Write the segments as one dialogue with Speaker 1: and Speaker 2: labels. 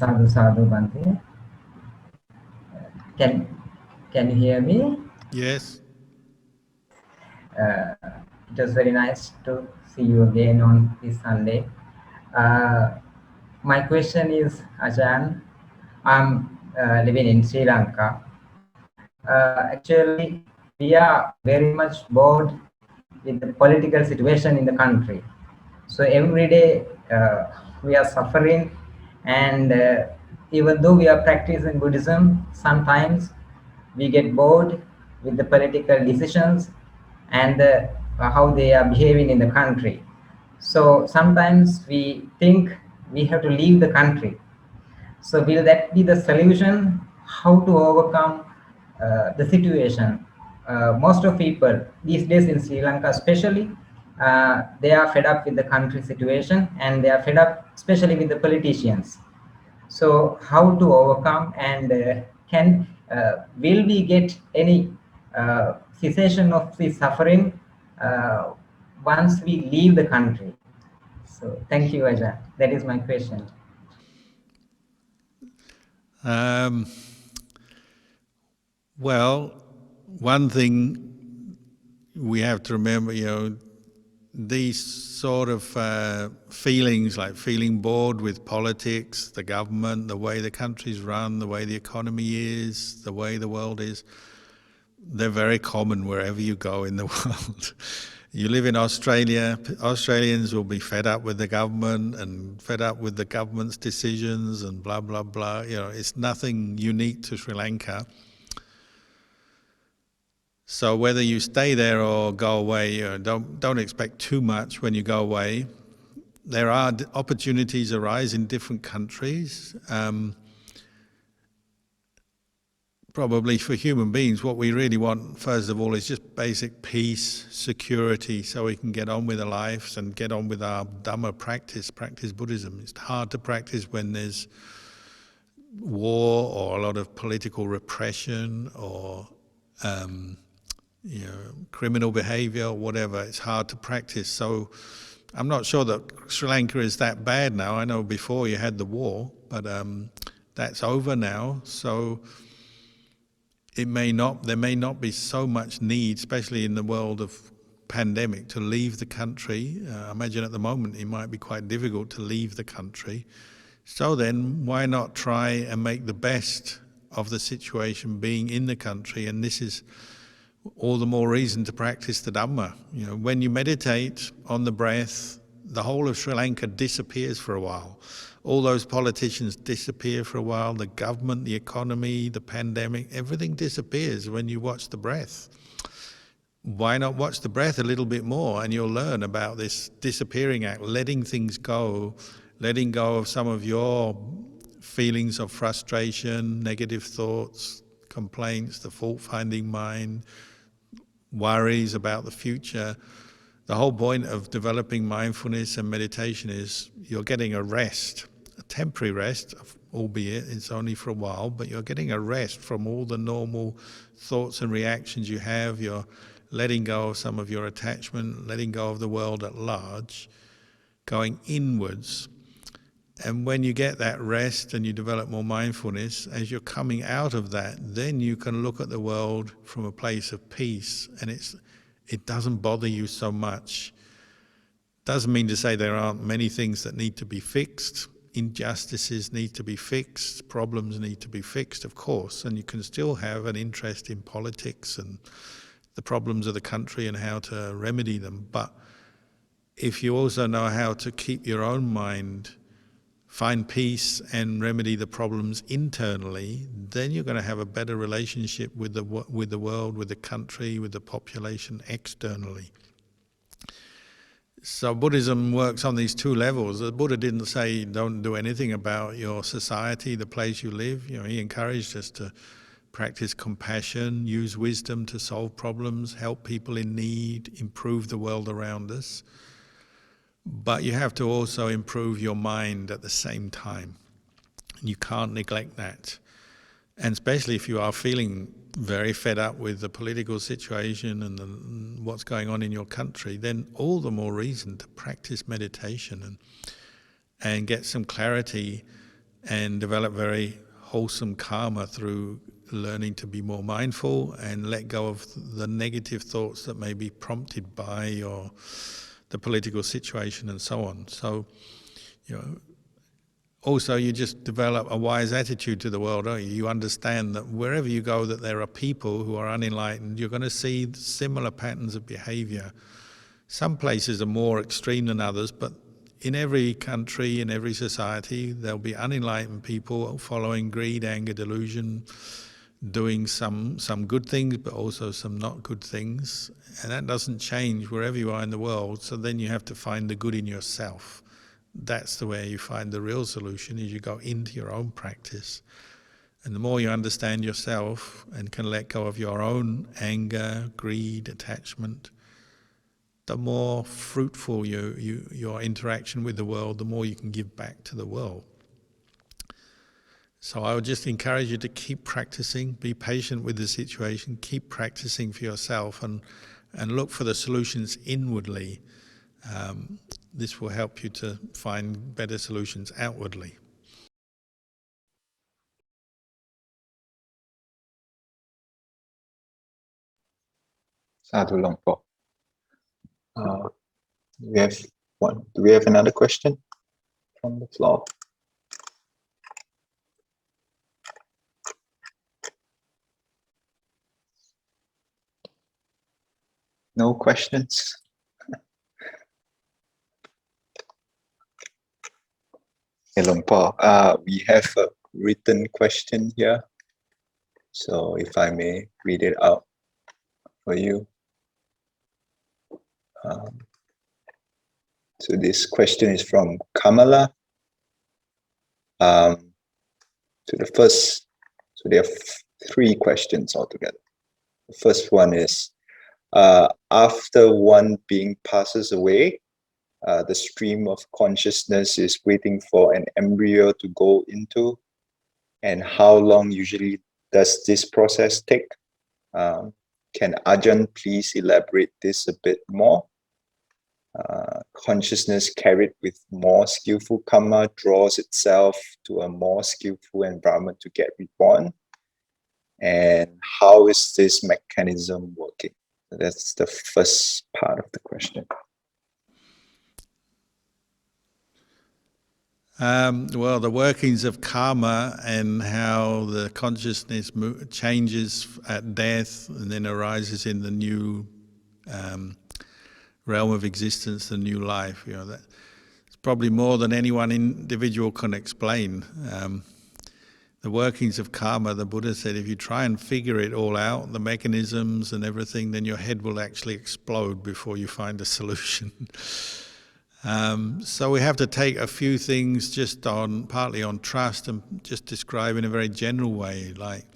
Speaker 1: Sadhu Sadhu Bante. Can can you hear me?
Speaker 2: Yes.
Speaker 1: Uh, it was very nice to see you again on this Sunday. Uh, my question is, Ajahn, I'm living in Sri Lanka. Actually, we are very much bored with the political situation in the country. So every day we are suffering, and even though we are practicing Buddhism, sometimes we get bored with the political decisions and how they are behaving in the country. So sometimes we think we have to leave the country. So will that be the solution? How to overcome the situation? Most of people these days in Sri Lanka, especially, they are fed up with the country situation, and they are fed up, especially with the politicians. So how to overcome, and can will we get any cessation of the suffering uh, once we leave the country? So thank you, Ajahn. That is my question.
Speaker 2: Well, one thing we have to remember, these sort of feelings, like feeling bored with politics, the government, the way the country's run, the way the economy is, the way the world is, they're very common wherever you go in the world. You live in Australia, Australians will be fed up with the government and fed up with the government's decisions and blah, blah, blah. It's nothing unique to Sri Lanka. So whether you stay there or go away, don't expect too much when you go away. There are opportunities arise in different countries. Probably for human beings, what we really want, first of all, is just basic peace, security, so we can get on with our lives and get on with our Dhamma practice Buddhism. It's hard to practice when there's war or a lot of political repression or criminal behavior or whatever. It's hard to practice. So I'm not sure that Sri Lanka is that bad now. I know before you had the war, but that's over now. So there may not be so much need, especially in the world of pandemic, to leave the country. I imagine at the moment it might be quite difficult to leave the country. So then why not try and make the best of the situation being in the country? And this is all the more reason to practice the Dhamma. When you meditate on the breath, the whole of Sri Lanka disappears for a while. All those politicians disappear for a while, the government, the economy, the pandemic, everything disappears when you watch the breath. Why not watch the breath a little bit more, and you'll learn about this disappearing act, letting things go, letting go of some of your feelings of frustration, negative thoughts, complaints, the fault-finding mind, worries about the future. The whole point of developing mindfulness and meditation is you're getting a rest, a temporary rest, albeit it's only for a while, but you're getting a rest from all the normal thoughts and reactions you have. You're letting go of some of your attachment, letting go of the world at large, going inwards. And when you get that rest and you develop more mindfulness, as you're coming out of that, then you can look at the world from a place of peace, and it doesn't bother you so much. Doesn't mean to say there aren't many things that need to be fixed. Injustices need to be fixed, problems need to be fixed, of course, and you can still have an interest in politics and the problems of the country and how to remedy them. But if you also know how to keep your own mind, find peace and remedy the problems internally, then you're going to have a better relationship with the world, with the country, with the population externally. So Buddhism works on these two levels. The Buddha didn't say don't do anything about your society, the place you live. He encouraged us to practice compassion, use wisdom to solve problems, help people in need, improve the world around us. But you have to also improve your mind at the same time. You can't neglect that. And especially if you are feeling very fed up with the political situation and what's going on in your country, then all the more reason to practice meditation and get some clarity and develop very wholesome karma through learning to be more mindful and let go of the negative thoughts that may be prompted by the political situation and so on. So, you know, also you just develop a wise attitude to the world, don't you? You understand that wherever you go that there are people who are unenlightened, you're going to see similar patterns of behavior. Some places are more extreme than others, but in every country, in every society, there'll be unenlightened people following greed, anger, delusion, doing some good things, but also some not good things. And that doesn't change wherever you are in the world. So then you have to find the good in yourself. That's the way you find the real solution, is you go into your own practice. And the more you understand yourself and can let go of your own anger, greed, attachment, the more fruitful your interaction with the world, the more you can give back to the world. So I would just encourage you to keep practicing, be patient with the situation, keep practicing for yourself, and look for the solutions inwardly. This will help you to find better solutions outwardly.
Speaker 3: Sadhu Longpo. Do we have another question from the floor? No questions? Hey, Longpo, we have a written question here. So if I may read it out for you. So this question is from Kamala. So there are three questions altogether. The first one is, after one being passes away, the stream of consciousness is waiting for an embryo to go into, and how long usually does this process take? Can Ajahn please elaborate this a bit more? Consciousness carried with more skillful karma draws itself to a more skillful environment to get reborn. And how is this mechanism working? That's the first part of the question.
Speaker 2: Well, the workings of karma and how the consciousness changes at death and then arises in the new realm of existence, the new life. You know, that's probably more than any one individual can explain. The workings of karma, the Buddha said, if you try and figure it all out, the mechanisms and everything, then your head will actually explode before you find a solution. So we have to take a few things just partly on trust and just describe in a very general way. Like,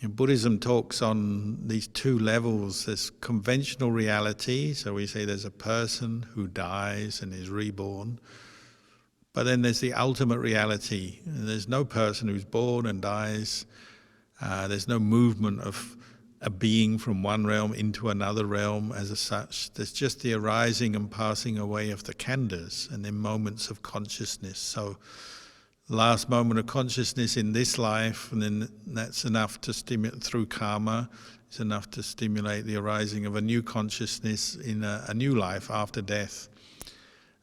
Speaker 2: Buddhism talks on these two levels. There's conventional reality, so we say there's a person who dies and is reborn. But then there's the ultimate reality. There's no person who's born and dies. There's no movement of a being from one realm into another realm as such. There's just the arising and passing away of the khandhas and then moments of consciousness. So last moment of consciousness in this life, and then that's enough to stimulate through karma. It's enough to stimulate the arising of a new consciousness in a new life after death.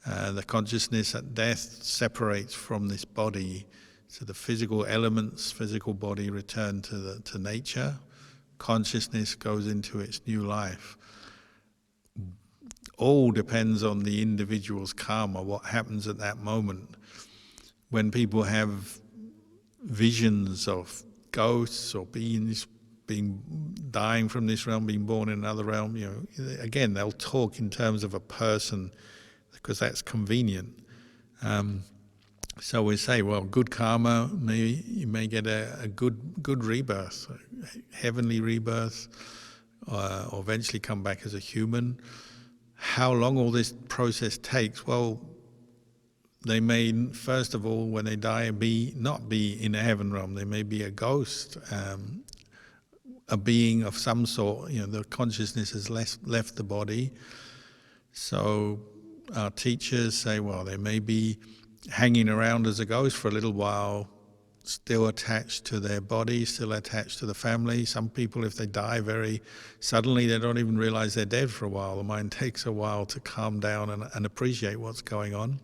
Speaker 2: The consciousness at death separates from this body, so the physical elements, physical body return to nature. Consciousness goes into its new life. All depends on the individual's karma, what happens at that moment. When people have visions of ghosts or beings dying from this realm, being born in another realm, again, they'll talk in terms of a person because that's convenient. So we say, well, good karma, you may get a good rebirth, a heavenly rebirth, or eventually come back as a human. How long all this process takes? Well, they may, first of all, when they die, not be in a heaven realm. They may be a ghost, a being of some sort. The consciousness has left the body. So our teachers say, well, they may be hanging around as a ghost for a little while, still attached to their body, still attached to the family. Some people, if they die very suddenly, they don't even realize they're dead for a while. The mind takes a while to calm down and appreciate what's going on.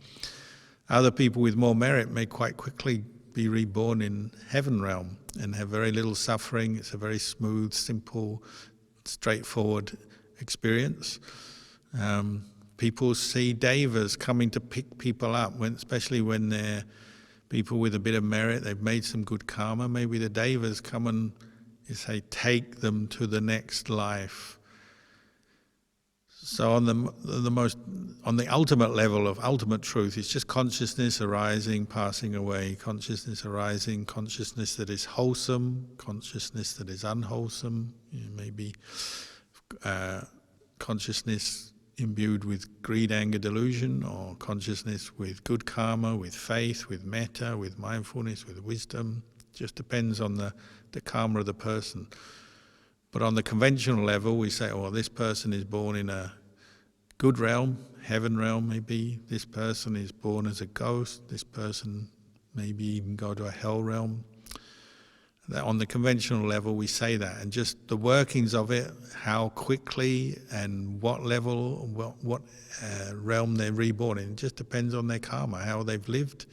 Speaker 2: Other people with more merit may quite quickly be reborn in heaven realm and have very little suffering. It's a very smooth, simple, straightforward experience. People see devas coming to pick people up, especially when they're people with a bit of merit, they've made some good karma. Maybe the devas come and, say, take them to the next life. So on the ultimate level of ultimate truth, it's just consciousness arising, passing away, consciousness arising, consciousness that is wholesome, consciousness that is unwholesome, maybe consciousness imbued with greed, anger, delusion, or consciousness with good karma, with faith, with metta, with mindfulness, with wisdom. It just depends on the karma of the person. But on the conventional level, we say, oh, this person is born in a good realm, heaven realm maybe. This person is born as a ghost. This person maybe even go to a hell realm. On the conventional level, we say that, and just the workings of it, how quickly and what level, what realm they're reborn in, it just depends on their karma, how they've lived,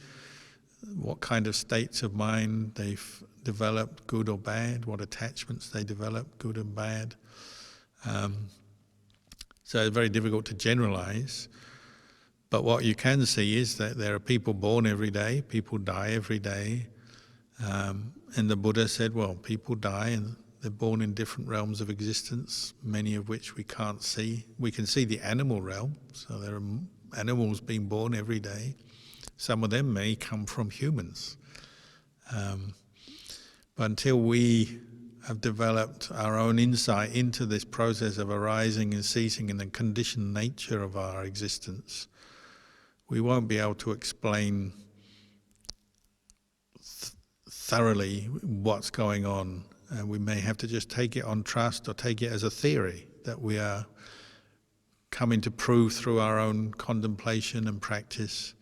Speaker 2: what kind of states of mind they've developed, good or bad, what attachments they develop, good and bad. So it's very difficult to generalize. But what you can see is that there are people born every day, people die every day. And the Buddha said, well, people die and they're born in different realms of existence, many of which we can't see. We can see the animal realm, so there are animals being born every day. Some of them may come from humans. But until we have developed our own insight into this process of arising and ceasing and the conditioned nature of our existence, we won't be able to explain thoroughly what's going on. And we may have to just take it on trust or take it as a theory that we are coming to prove through our own contemplation and practice.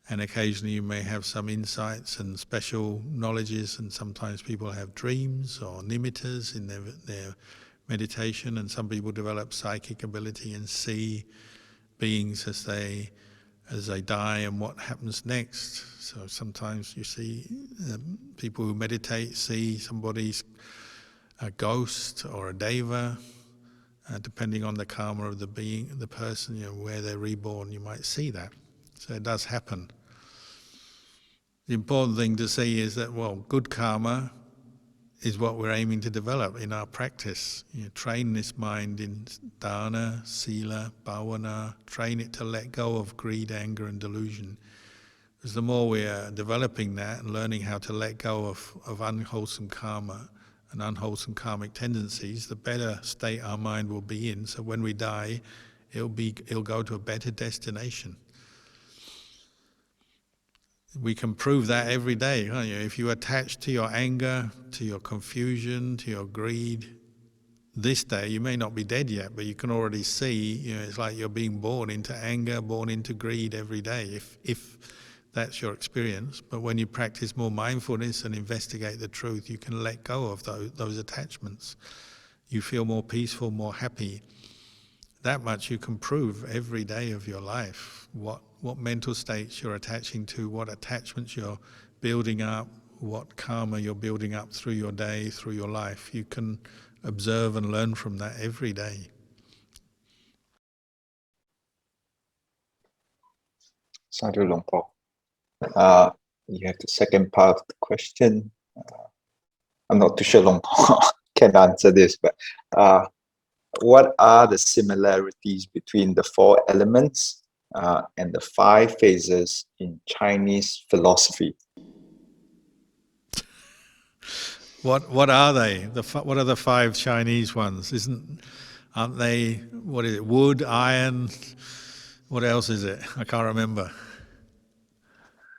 Speaker 2: And occasionally you may have some insights and special knowledges, and sometimes people have dreams or nimittas in their meditation, and some people develop psychic ability and see beings as they die and what happens next. So sometimes you see people who meditate see somebody's a ghost or a deva, depending on the karma of the person, where they're reborn, you might see that. So it does happen. The important thing to see is that, well, good karma is what we're aiming to develop in our practice. Train this mind in dana, sila, bhavana, train it to let go of greed, anger and delusion. Because the more we are developing that and learning how to let go of unwholesome karma and unwholesome karmic tendencies, the better state our mind will be in. So when we die, it'll go to a better destination. We can prove that every day, can't you? If you attach to your anger, to your confusion, to your greed, this day you may not be dead yet, but you can already see, it's like you're being born into anger, born into greed every day, if that's your experience. But when you practice more mindfulness and investigate the truth, you can let go of those attachments. You feel more peaceful, more happy. That much you can prove every day of your life. What mental states you're attaching to, what attachments you're building up, what karma you're building up through your day, through your life. You can observe and learn from that every day.
Speaker 3: Sadhu Long Po. You have the second part of the question. I'm not too sure Long Po can answer this, but what are the similarities between the 4 elements and the 5 phases in Chinese philosophy?
Speaker 2: What are they? What are the 5 Chinese ones? Aren't they? What is it? Wood, iron. What else is it? I can't remember.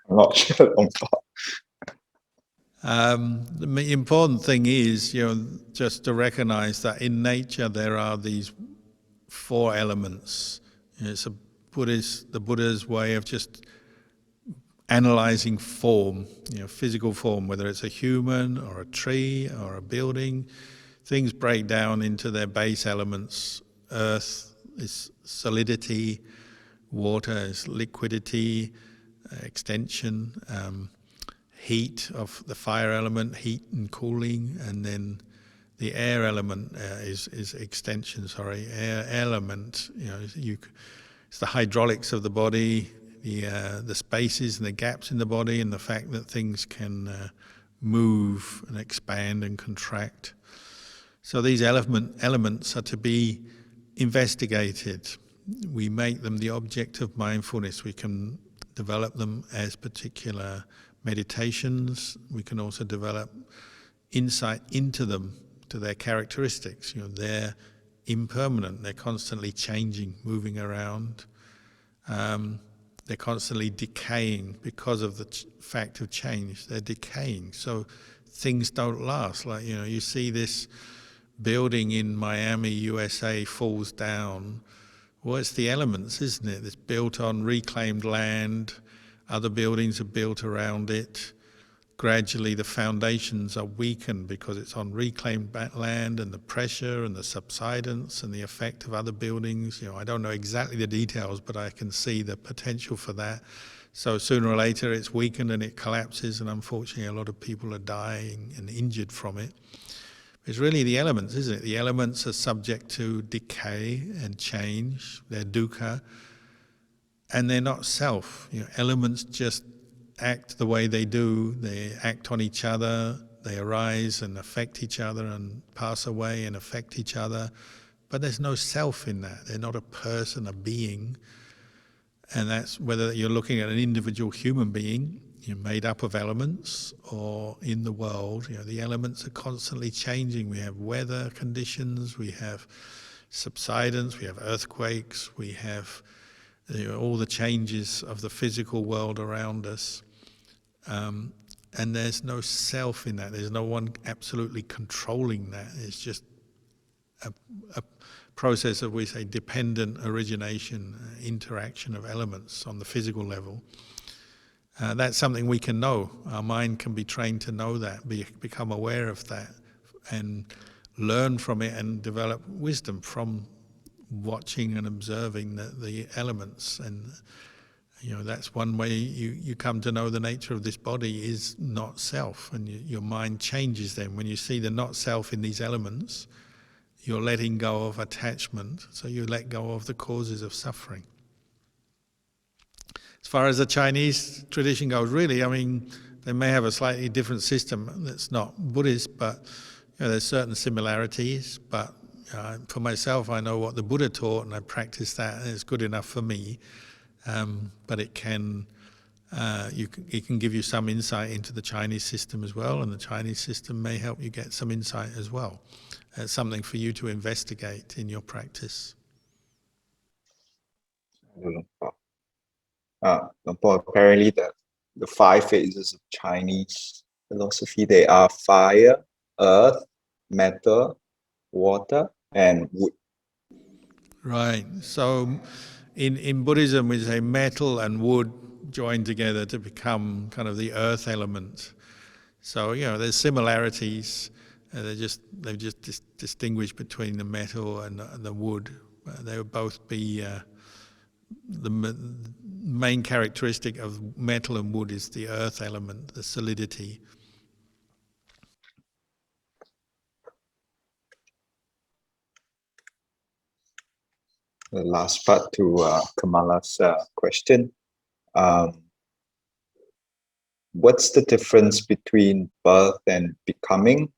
Speaker 3: I'm not sure Long Po.
Speaker 2: The important thing is, just to recognize that in nature there are these 4 elements. It's the Buddha's way of just analyzing form, physical form, whether it's a human or a tree or a building. Things break down into their base elements. Earth is solidity, water is liquidity, extension, heat of the fire element, heat and cooling, and then the air element is extension. Air element. It's the hydraulics of the body, the spaces and the gaps in the body, and the fact that things can move and expand and contract. So these elements are to be investigated. We make them the object of mindfulness. We can develop them as particular meditations. We can also develop insight into them, to their characteristics. They're impermanent. They're constantly changing, moving around. They're constantly decaying because of the fact of change. They're decaying. So things don't last. Like, you see this building in Miami, USA falls down. Well, it's the elements, isn't it? It's built on reclaimed land. Other buildings are built around it. Gradually the foundations are weakened because it's on reclaimed land, and the pressure and the subsidence and the effect of other buildings. I don't know exactly the details, but I can see the potential for that. So sooner or later it's weakened and it collapses, and unfortunately a lot of people are dying and injured from it. It's really the elements, isn't it? The elements are subject to decay and change. They're dukkha, and they're not self. Elements just act the way they do. They act on each other. They arise and affect each other and pass away and affect each other. But there's no self in that. They're not a person, a being. And that's whether you're looking at an individual human being, made up of elements, or in the world. The elements are constantly changing. We have weather conditions, we have subsidence, we have earthquakes, we have all the changes of the physical world around us. And there's no self in that. There's no one absolutely controlling that. It's just a process of, we say, dependent origination, interaction of elements on the physical level. That's something we can know. Our mind can be trained to know that, become aware of that, and learn from it and develop wisdom from watching and observing the elements. And that's one way you come to know the nature of this body is not self, and your mind changes then. When you see the not self in these elements, you're letting go of attachment, so you let go of the causes of suffering. As far as the Chinese tradition goes, really, they may have a slightly different system that's not Buddhist, but there's certain similarities. But for myself, I know what the Buddha taught, and I practice that, and it's good enough for me. But it can give you some insight into the Chinese system as well, and the Chinese system may help you get some insight as well. It's something for you to investigate in your practice.
Speaker 3: Apparently the 5 phases of Chinese philosophy, they are fire, earth, metal, water, and wood.
Speaker 2: Right. So in Buddhism, we say metal and wood join together to become kind of the earth element. So there's similarities. They've just distinguished between the metal and the wood. They would both be the main characteristic of metal and wood is the earth element, the solidity.
Speaker 3: The last part to Kamala's question. What's the difference between birth and becoming,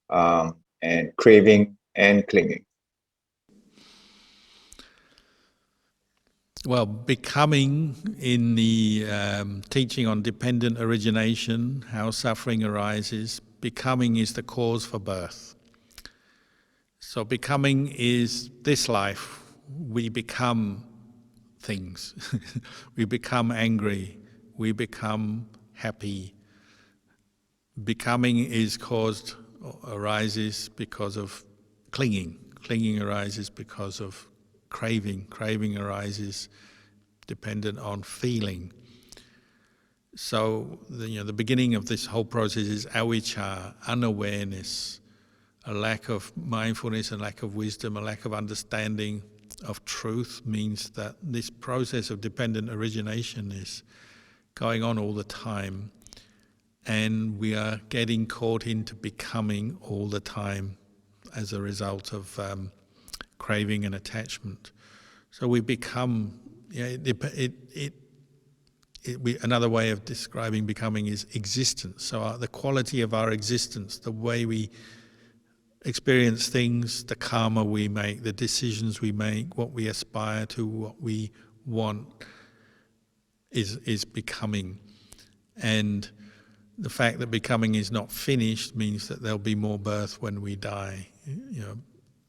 Speaker 3: and craving and clinging?
Speaker 2: Well, becoming, in the teaching on dependent origination, how suffering arises, becoming is the cause for birth. So becoming is this life. We become things. We become angry. We become happy. Becoming arises because of clinging. Clinging arises because of craving. Craving arises dependent on feeling. So the beginning of this whole process is avijja, unawareness, a lack of mindfulness, a lack of wisdom, a lack of understanding of truth means that this process of dependent origination is going on all the time, and we are getting caught into becoming all the time as a result of craving and attachment. So we become, another way of describing becoming is existence. So the quality of our existence, the way we experience things, the karma we make, the decisions we make, what we aspire to, what we want, is becoming. And the fact that becoming is not finished means that there'll be more birth when we die.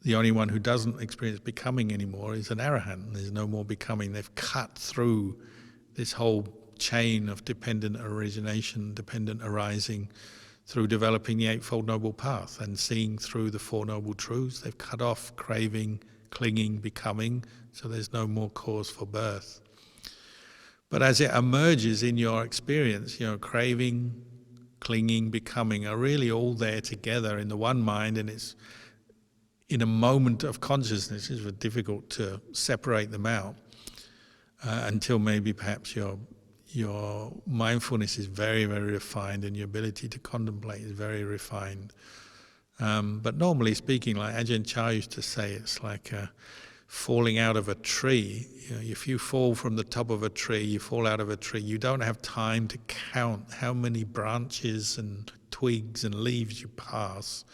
Speaker 2: The only one who doesn't experience becoming anymore is an arahant. There's no more becoming. They've cut through this whole chain of dependent origination, dependent arising, through developing the Eightfold Noble Path and seeing through the Four Noble Truths. They've cut off craving, clinging, becoming, so there's no more cause for birth. But as it emerges in your experience, craving, clinging, becoming are really all there together in the one mind, and it's in a moment of consciousness. It's difficult to separate them out until maybe perhaps your mindfulness is very, very refined and your ability to contemplate is very refined. But normally speaking, like Ajahn Chah used to say, it's like falling out of a tree. If you fall from the top of a tree, you fall out of a tree, you don't have time to count how many branches and twigs and leaves you pass.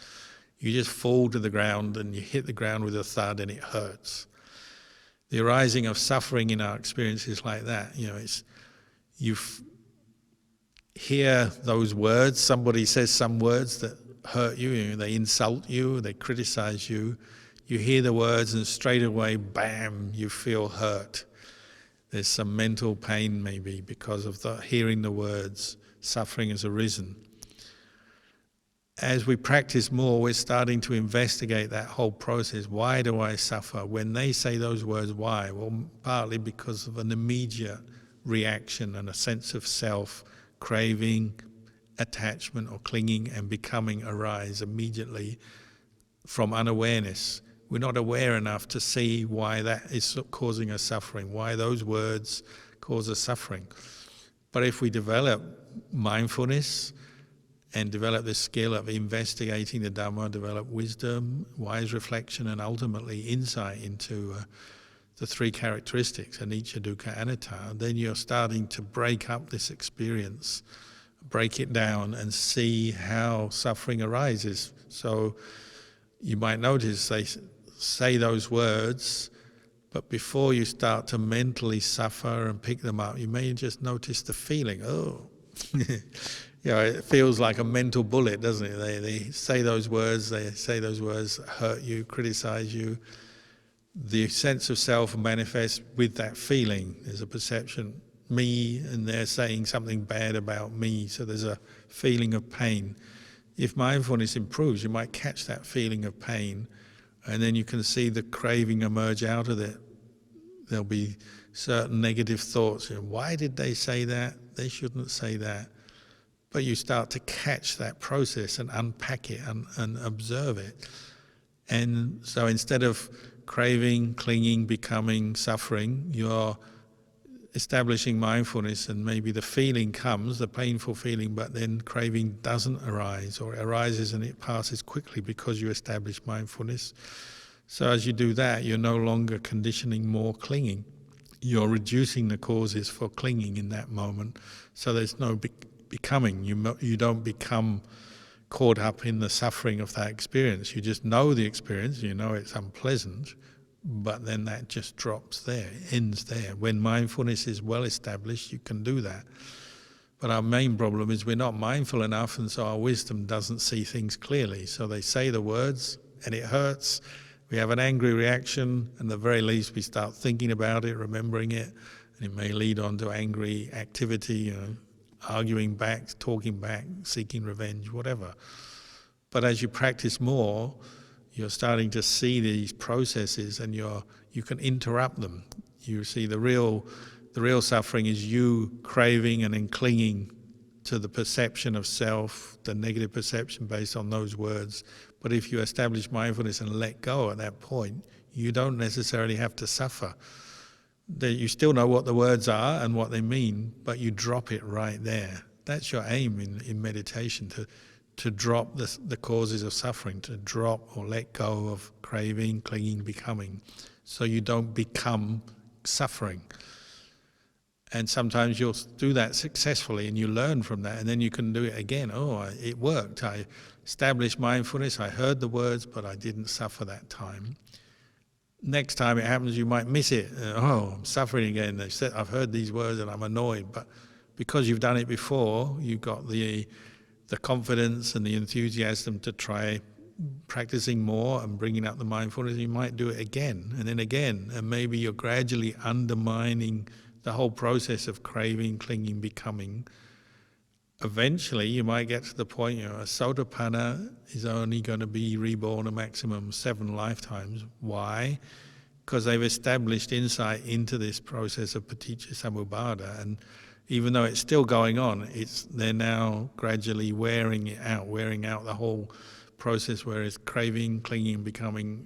Speaker 2: You just fall to the ground and you hit the ground with a thud and it hurts. The arising of suffering in our experience is like that. You hear those words, somebody says some words that hurt you, they insult you, they criticize you. You hear the words and straight away, bam, you feel hurt. There's some mental pain maybe because of hearing the words, suffering has arisen. As we practice more, we're starting to investigate that whole process. Why do I suffer? When they say those words, why? Well, partly because of an immediate reaction and a sense of self, craving, attachment or clinging and becoming arise immediately from unawareness. We're not aware enough to see why that is causing us suffering, why those words cause us suffering. But if we develop mindfulness and develop the skill of investigating the Dhamma, develop wisdom, wise reflection, and ultimately insight into the three characteristics, anicca, dukkha, anatta, then you're starting to break up this experience, break it down and see how suffering arises. So you might notice they say those words, but before you start to mentally suffer and pick them up, you may just notice the feeling, oh, it feels like a mental bullet, doesn't it? They say those words hurt you, criticize you. The sense of self manifests with that feeling. There's a perception, me, and they're saying something bad about me, so there's a feeling of pain. If mindfulness improves, you might catch that feeling of pain, and then you can see the craving emerge out of it. There'll be certain negative thoughts. Why did they say that? They shouldn't say that. But you start to catch that process and unpack it and observe it. And so instead of craving, clinging, becoming, suffering, you're establishing mindfulness, and maybe the feeling comes, the painful feeling, but then craving doesn't arise, or it arises and it passes quickly because you establish mindfulness. So as you do that, you're no longer conditioning more clinging. You're reducing the causes for clinging in that moment. So there's no becoming. You don't become caught up in the suffering of that experience. You just know the experience, you know it's unpleasant, but then that just drops there, ends there. When mindfulness is well established, you can do that. But our main problem is we're not mindful enough, and so our wisdom doesn't see things clearly. So they say the words and it hurts. We have an angry reaction, and at the very least we start thinking about it, remembering it, and it may lead on to angry activity, arguing back, talking back, seeking revenge, whatever. But as you practice more, you're starting to see these processes, and you can interrupt them. You see the real the real suffering is you craving and then clinging to the perception of self, the negative perception based on those words. But if you establish mindfulness and let go at that point, you don't necessarily have to suffer. You still know what the words are and what they mean, but you drop it right there. That's your aim in meditation, to drop the causes of suffering, to drop or let go of craving, clinging, becoming, so you don't become suffering. And sometimes you'll do that successfully and you learn from that, and then you can do it again. Oh, it worked. I established mindfulness, I heard the words, but I didn't suffer that time. Next time it happens, you might miss it. Oh, I'm suffering again. I've heard these words and I'm annoyed. But because you've done it before, you've got the confidence and the enthusiasm to try practicing more and bringing up the mindfulness. You might do it again and then again. And maybe you're gradually undermining the whole process of craving, clinging, becoming. Eventually, you might get to the point, a sotapanna is only going to be reborn a maximum 7 lifetimes. Why? Because they've established insight into this process of paticca samuppada, and even though it's still going on, they're now gradually wearing out the whole process, whereas craving, clinging, becoming,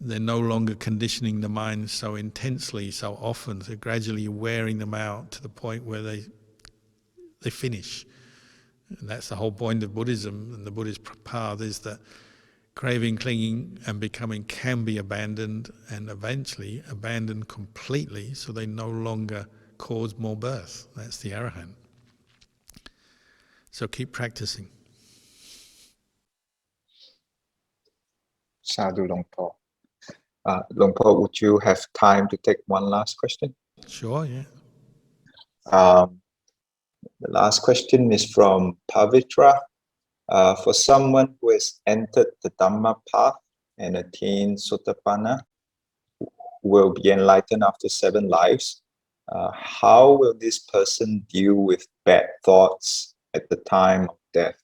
Speaker 2: they're no longer conditioning the mind so intensely, so often. So gradually wearing them out to the point where they finish. And that's the whole point of Buddhism and the Buddhist path, is that craving, clinging and becoming can be abandoned, and eventually abandoned completely, so they no longer cause more birth. That's the Arahant. So keep practicing.
Speaker 3: Sadhu Long Po. Long Po, would you have time to take one last question?
Speaker 2: Sure, yeah.
Speaker 3: The last question is from Pavitra. For someone who has entered the Dhamma path and attained Sotapanna, who will be enlightened after 7 lives, how will this person deal with bad thoughts at the time of death?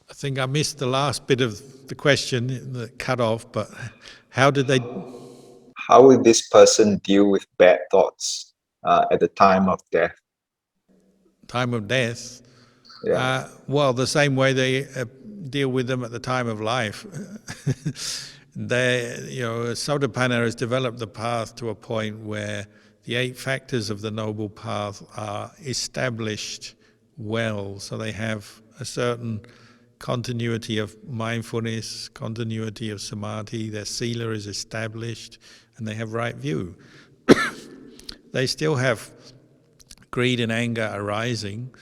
Speaker 2: I think I missed the last bit of the question that cut off, but how did they...
Speaker 3: How will this person deal with bad thoughts at the time of death?
Speaker 2: Time of death?
Speaker 3: Yeah.
Speaker 2: Well, the same way they deal with them at the time of life. Sotapanna has developed the path to a point where the 8 factors of the Noble Path are established well, so they have a certain continuity of mindfulness, continuity of samadhi, their sila is established, and they have right view. They still have greed and anger arising,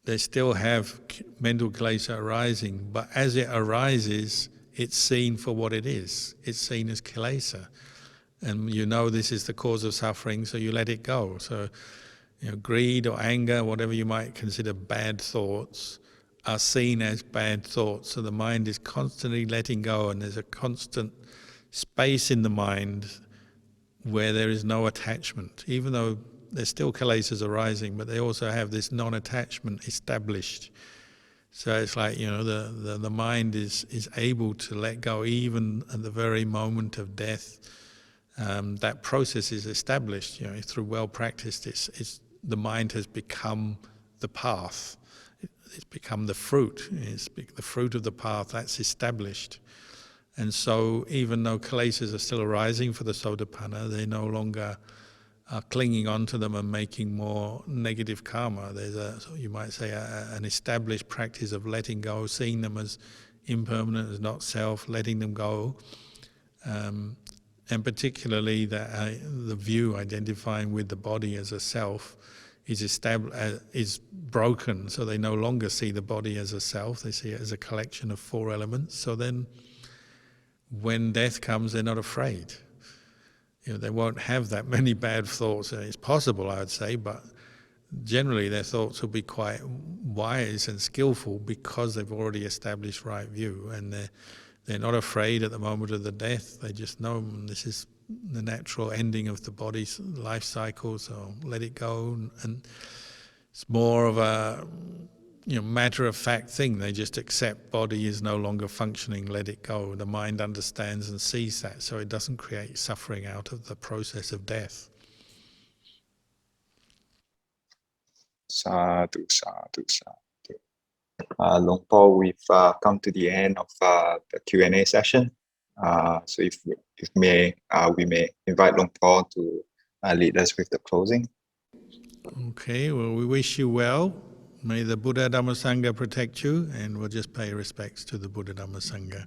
Speaker 2: they still have mental kilesa arising, but as it arises, it's seen for what it is. It's seen as kilesa. And this is the cause of suffering, so you let it go. So, greed or anger, whatever you might consider bad thoughts, are seen as bad thoughts. So the mind is constantly letting go, and there's a constant space in the mind where there is no attachment, even though there's still kilesas arising, but they also have this non-attachment established. So it's like, the mind is able to let go even at the very moment of death. That process is established, through well practiced. The mind has become the path. It's become the fruit. The fruit of the path, that's established. And so even though kilesas are still arising for the Sotapanna, they no longer are clinging onto them and making more negative karma. There's you might say, an established practice of letting go, seeing them as impermanent, as not self, letting them go. And particularly the view identifying with the body as a self is broken, so they no longer see the body as a self, they see it as a collection of 4 elements. So then when death comes, they're not afraid. They won't have that many bad thoughts. It's possible, I would say, but generally their thoughts will be quite wise and skillful because they've already established right view, and they're not afraid at the moment of the death. They just know this is the natural ending of the body's life cycle, so let it go. And it's more of matter-of-fact thing. They just accept body is no longer functioning, let it go. The mind understands and sees that, so it doesn't create suffering out of the process of death.
Speaker 3: Sadhu, sadhu, sadhu. Long Paul, we've come to the end of the Q&A session. So if we may invite Long Paul to lead us with the closing.
Speaker 2: Okay, well, we wish you well. May the Buddha Dhamma Sangha protect you, and we'll just pay respects to the Buddha Dhamma Sangha.